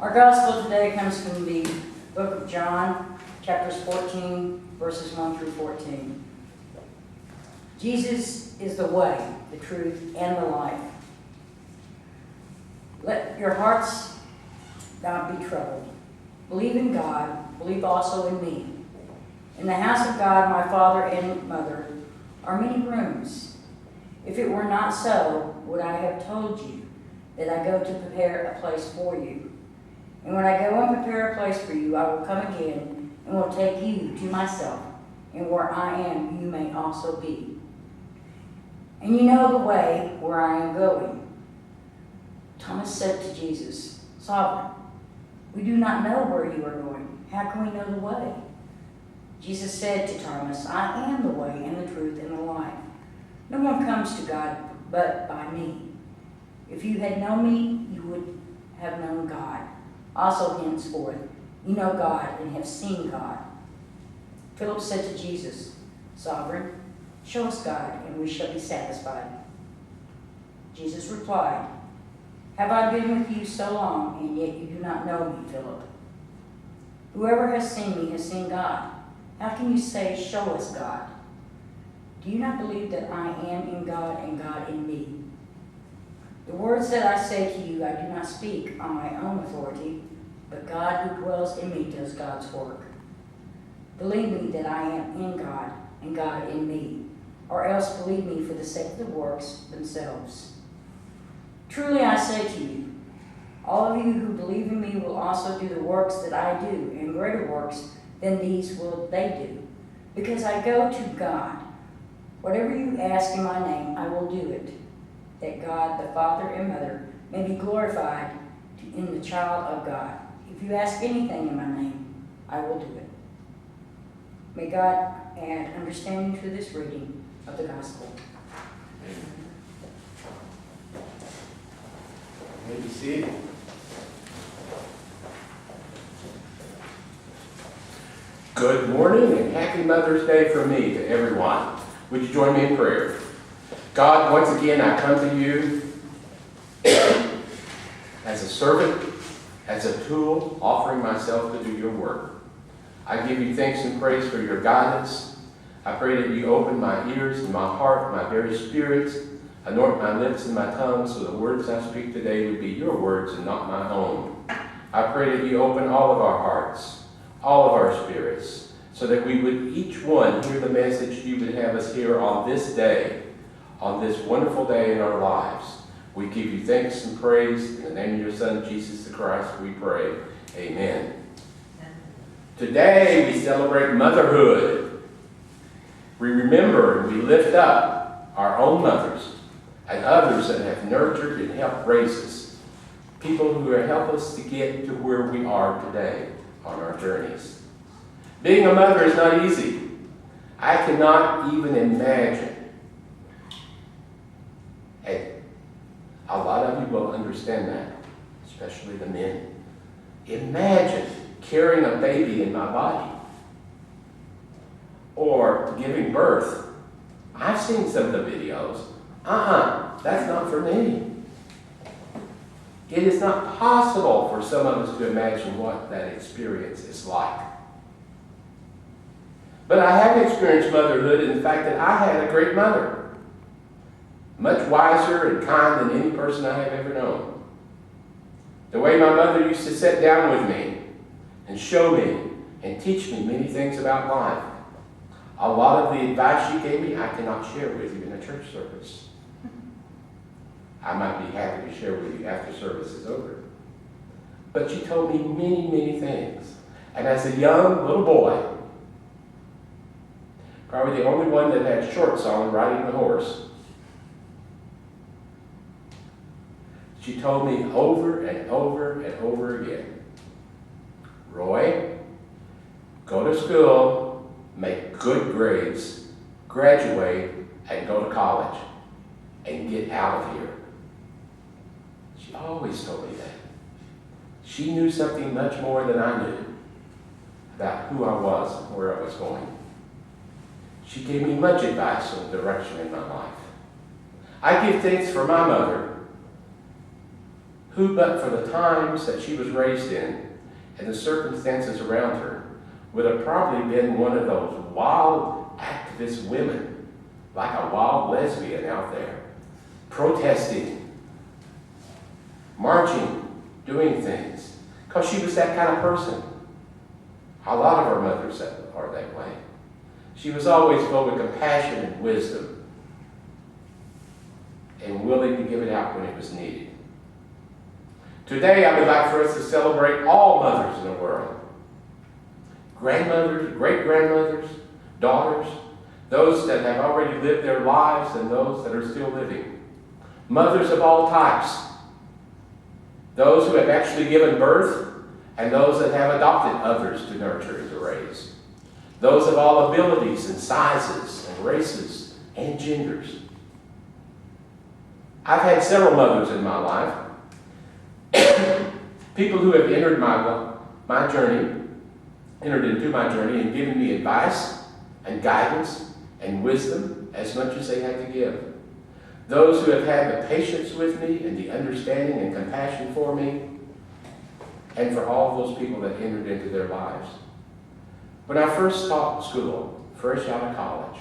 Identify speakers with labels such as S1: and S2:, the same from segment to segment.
S1: Our gospel today comes from the book of John, chapters 14, verses 1 through 14. Jesus is the way, the truth, and the life. Let your hearts not be troubled. Believe in God, believe also in me. In the house of God, my Father and Mother, are many rooms. If it were not so, would I have told you that I go to prepare a place for you? And when I go and prepare a place for you, I will come again and will take you to myself, and where I am, you may also be. And you know the way where I am going. Thomas said to Jesus, Sovereign, we do not know where you are going. How can we know the way? Jesus said to Thomas, I am the way and the truth and the life. No one comes to God but by me. If you had known me, you would have known God. Also henceforth, you know God and have seen God. Philip said to Jesus, Sovereign, show us God, and we shall be satisfied. Jesus replied, Have I been with you so long, and yet you do not know me, Philip? Whoever has seen me has seen God. How can you say, Show us God? Do you not believe that I am in God and God in me? The words that I say to you, I do not speak on my own authority, but God who dwells in me does God's work. Believe me that I am in God and God in me, or else believe me for the sake of the works themselves. Truly I say to you, all of you who believe in me will also do the works that I do, and greater works than these will they do, because I go to God. Whatever you ask in my name, I will do it, that God, the Father and Mother, may be glorified in the child of God. If you ask anything in my name, I will do it. May God add understanding to this reading of the gospel.
S2: You may be seated. Good morning and happy Mother's Day from me to everyone. Would you join me in prayer? God, once again, I come to you as a servant, as a tool, offering myself to do your work. I give you thanks and praise for your guidance. I pray that you open my ears and my heart, my very spirit, anoint my lips and my tongue so the words I speak today would be your words and not my own. I pray that you open all of our hearts, all of our spirits, so that we would each one hear the message you would have us hear on this day, on this wonderful day in our lives. We give you thanks and praise. In the name of your Son, Jesus the Christ, we pray. Amen. Today we celebrate motherhood. We remember and we lift up our own mothers and others that have nurtured and helped raise us. People who have helped us to get to where we are today on our journeys. Being a mother is not easy. I cannot even imagine. Hey, a lot of you will understand that, especially the men. Imagine carrying a baby in my body or giving birth. I've seen some of the videos. That's not for me. It is not possible for some of us to imagine what that experience is like. But I have experienced motherhood in the fact that I had a great mother, much wiser and kind than any person I have ever known. The way my mother used to sit down with me and show me and teach me many things about life. A lot of the advice she gave me I cannot share with you in a church service. I might be happy to share with you after service is over. But she told me many, many things. And as a young little boy, probably the only one that had shorts on riding the horse, she told me over and over and over again, Roy, go to school, make good grades, graduate, and go to college, and get out of here. She always told me that. She knew something much more than I knew about who I was and where I was going. She gave me much advice on the direction in my life. I give thanks for my mother, who, but for the times that she was raised in and the circumstances around her, would have probably been one of those wild activist women, like a wild lesbian out there, protesting, marching, doing things, because she was that kind of person. A lot of our mothers are that way. She was always full of compassion and wisdom and willing to give it out when it was needed. Today, I would like for us to celebrate all mothers in the world. Grandmothers, great-grandmothers, daughters, those that have already lived their lives and those that are still living. Mothers of all types. Those who have actually given birth and those that have adopted others to nurture and to raise. Those of all abilities and sizes and races and genders. I've had several mothers in my life. People who have entered my journey, entered into my journey and given me advice and guidance and wisdom as much as they had to give. Those who have had the patience with me and the understanding and compassion for me, and for all those people that entered into their lives. When I first taught school, fresh out of college,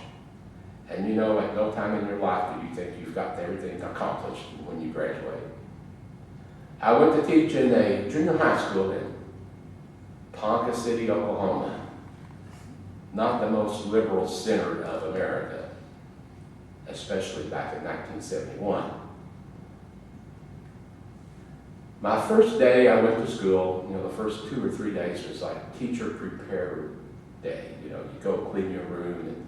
S2: and you know, at no time in your life do you think you've got everything accomplished when you graduate. I went to teach in a junior high school in Ponca City, Oklahoma. Not the most liberal center of America, especially back in 1971. My first day I went to school, the first 2 or 3 days was like teacher prepare day. You go clean your room and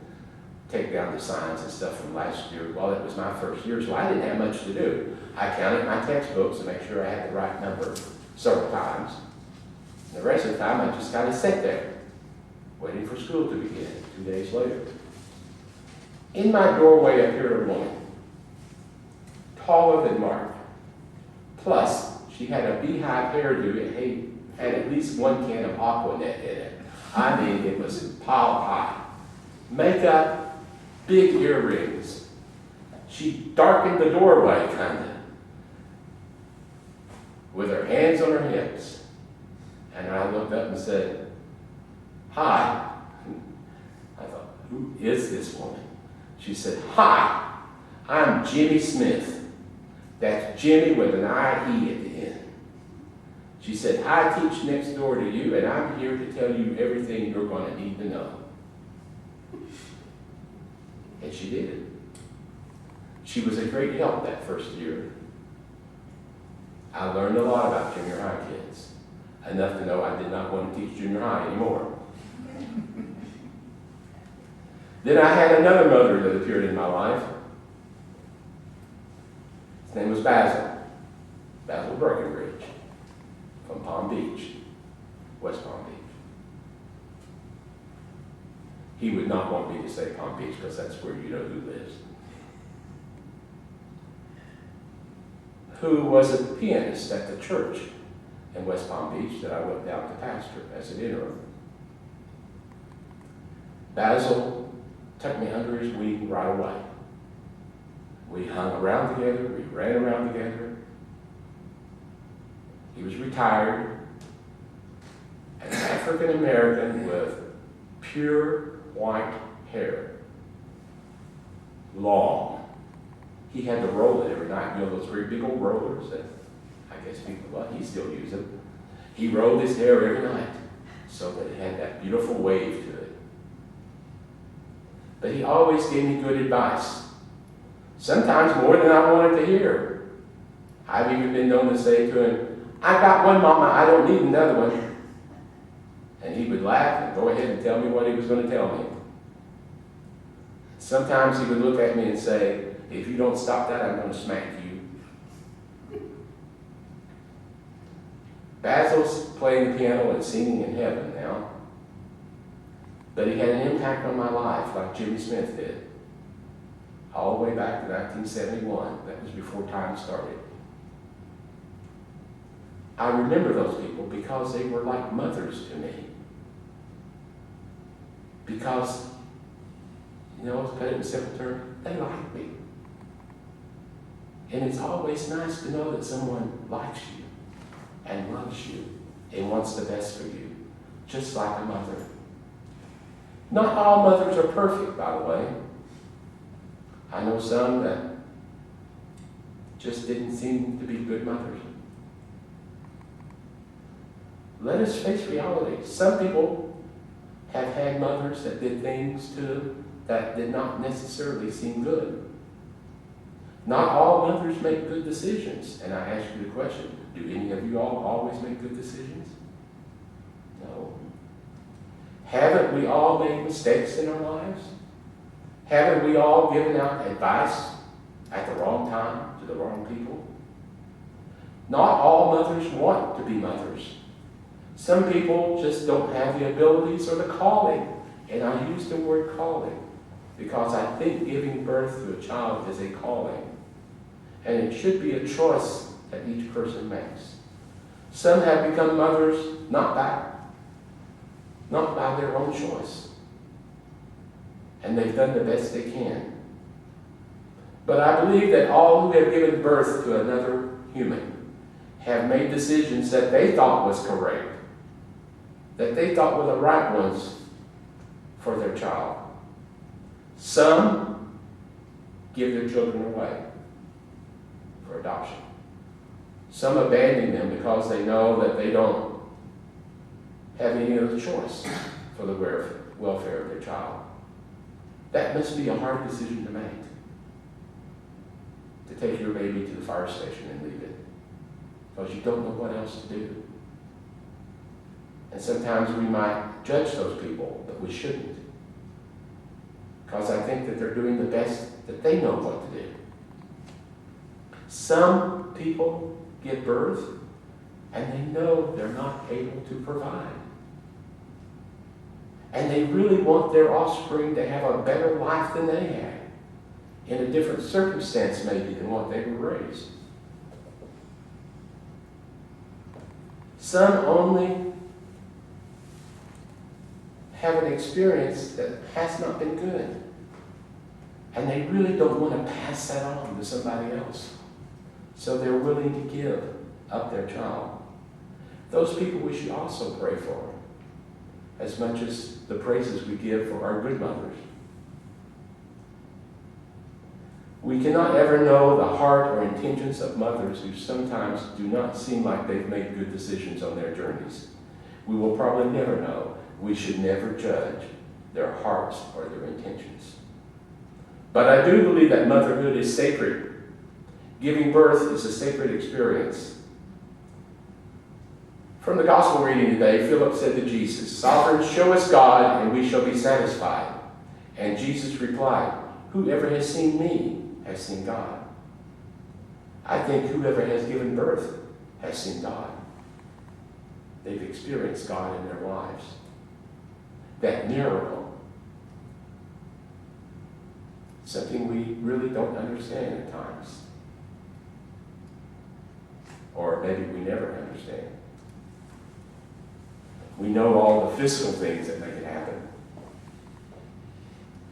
S2: take down the signs and stuff from last year. Well, it was my first year, so I didn't have much to do. I counted my textbooks to make sure I had the right number several times. And the rest of the time, I just kind of sat there, waiting for school to begin 2 days later. In my doorway appeared a woman, taller than Mark. Plus, she had a beehive hairdo. It had at least 1 can of Aquanet in it. I mean, it was pile high. Makeup, big earrings. She darkened the doorway, kind of, with her hands on her hips. And I looked up and said, "Hi." I thought, who is this woman? She said, "Hi, I'm Jimmy Smith." That's Jimmy with an I-E at the end. She said, "I teach next door to you, and I'm here to tell you everything you're going to need to know." And she did. She was a great help that first year. I learned a lot about junior high kids, enough to know I did not want to teach junior high anymore. Then I had another mother that appeared in my life. His name was Basil Breckenridge, from Palm Beach, West Palm Beach. He would not want me to say Palm Beach because that's where you know who lives. Who was a pianist at the church in West Palm Beach that I went down to pastor as an interim. Basil took me under his wing right away. We hung around together, we ran around together. He was retired, an African American with pure white hair, long. He had to roll it every night. Those great big old rollers that I guess he still uses them. He rolled his hair every night so that it had that beautiful wave to it. But he always gave me good advice. Sometimes more than I wanted to hear. I've even been known to say to him, "I got one, Mama, I don't need another one." And he would laugh and go ahead and tell me what he was going to tell me. Sometimes he would look at me and say, "If you don't stop that, I'm going to smack you." Basil's playing the piano and singing in heaven now. But he had an impact on my life like Jimmy Smith did. All the way back to 1971. That was before time started. I remember those people because they were like mothers to me. Because, to put it in simple terms, they liked me. And it's always nice to know that someone likes you. and loves you and wants the best for you, just like a mother. Not all mothers are perfect, by the way. I know some that just didn't seem to be good mothers. Let us face reality. Some people have had mothers that did things to them that did not necessarily seem good. Not all mothers make good decisions. And I ask you the question, do any of you all always make good decisions? No. Haven't we all made mistakes in our lives? Haven't we all given out advice at the wrong time to the wrong people? Not all mothers want to be mothers. Some people just don't have the abilities or the calling. And I use the word calling because I think giving birth to a child is a calling. And it should be a choice that each person makes. Some have become mothers not by their own choice. And they've done the best they can. But I believe that all who have given birth to another human have made decisions that they thought was correct, that they thought were the right ones for their child. Some give their children away for adoption. Some abandon them because they know that they don't have any other choice for the welfare of their child. That must be a hard decision to make. To take your baby to the fire station and leave it. Because you don't know what else to do. And sometimes we might judge those people, but we shouldn't. Because I think that they're doing the best that they know what to do. Some people give birth and they know they're not able to provide. And they really want their offspring to have a better life than they had, in a different circumstance maybe than what they were raised. Some only have an experience that has not been good. And they really don't want to pass that on to somebody else. So they're willing to give up their child. Those people we should also pray for, as much as the praises we give for our good mothers. We cannot ever know the heart or intentions of mothers who sometimes do not seem like they've made good decisions on their journeys. We will probably never know. We should never judge their hearts or their intentions. But I do believe that motherhood is sacred. Giving birth is a sacred experience. From the gospel reading today, Philip said to Jesus, "Sovereign, show us God, and we shall be satisfied." And Jesus replied, "Whoever has seen me has seen God." I think whoever has given birth has seen God. They've experienced God in their lives. That miracle, something we really don't understand at times. Or maybe we never understand. We know all the physical things that make it happen.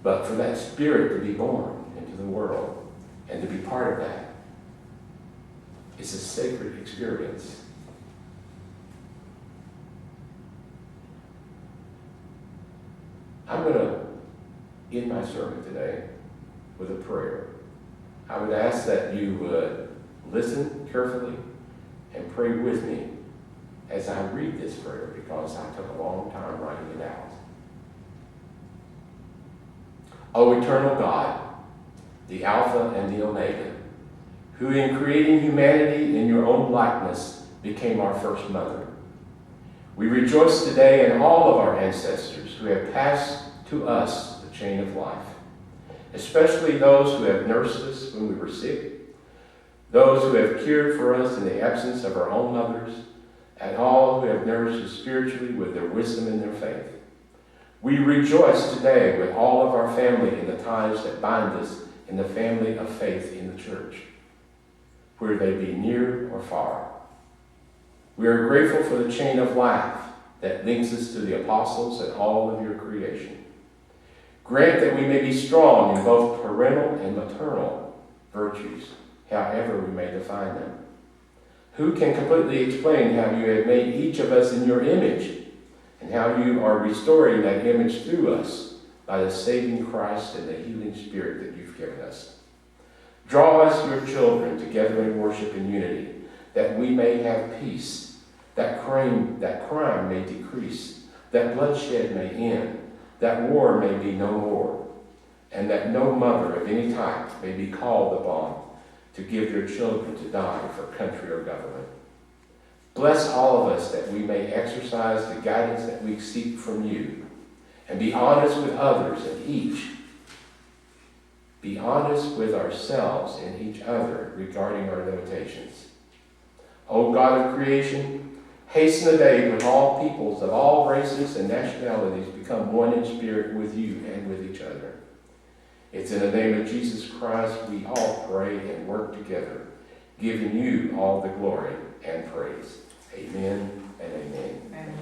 S2: But for that spirit to be born into the world and to be part of that, it's a sacred experience. I'm going to end my sermon today with a prayer. I would ask that you would listen carefully and pray with me as I read this prayer, because I took a long time writing it out. O eternal God, the Alpha and the Omega, who in creating humanity in your own likeness became our first mother, we rejoice today in all of our ancestors who have passed to us the chain of life, especially those who have nursed us when we were sick, those who have cared for us in the absence of our own mothers, and all who have nourished us spiritually with their wisdom and their faith. We rejoice today with all of our family in the ties that bind us in the family of faith in the church, where they be near or far. We are grateful for the chain of life that links us to the apostles and all of your creation. Grant that we may be strong in both parental and maternal virtues, however we may define them. Who can completely explain how you have made each of us in your image, and how you are restoring that image through us by the saving Christ and the healing Spirit that you've given us? Draw us, your children, together in worship and unity, that we may have peace, that crime may decrease, that bloodshed may end, that war may be no more, and that no mother of any type may be called upon to give their children to die for country or government. Bless all of us that we may exercise the guidance that we seek from you, and be honest with others and each. Be honest with ourselves and each other regarding our limitations. O God of creation, hasten the day when all peoples of all races and nationalities become one in spirit with you and with each other. It's in the name of Jesus Christ we all pray and work together, giving you all the glory and praise. Amen and amen.
S1: Amen.